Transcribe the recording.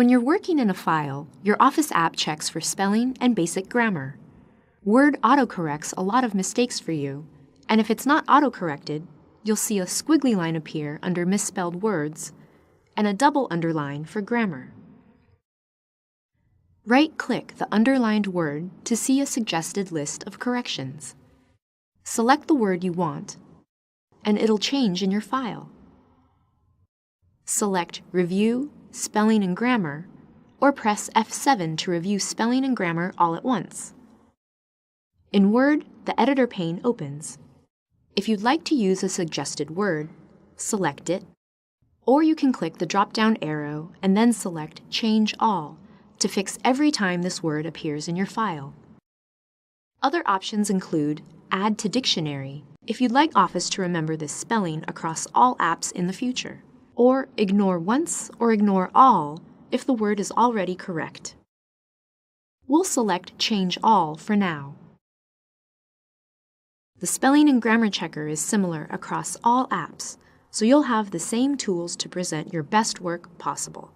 When you're working in a file, your Office app checks for spelling and basic grammar. Word autocorrects a lot of mistakes for you, and if it's not autocorrected, you'll see a squiggly line appear under misspelled words and a double underline for grammar. Right-click the underlined word to see a suggested list of corrections. Select the word you want, and it'll change in your file. Select Review, Spelling and Grammar, or press F7 to review spelling and grammar all at once. In Word, the editor pane opens. If you'd like to use a suggested word, select it, or you can click the drop-down arrow and then select Change All to fix every time this word appears in your file. Other options include Add to Dictionary, if you'd like Office to remember this spelling across all apps in the future, or Ignore Once or Ignore All if the word is already correct. We'll select Change All for now. The spelling and grammar checker is similar across all apps, so you'll have the same tools to present your best work possible.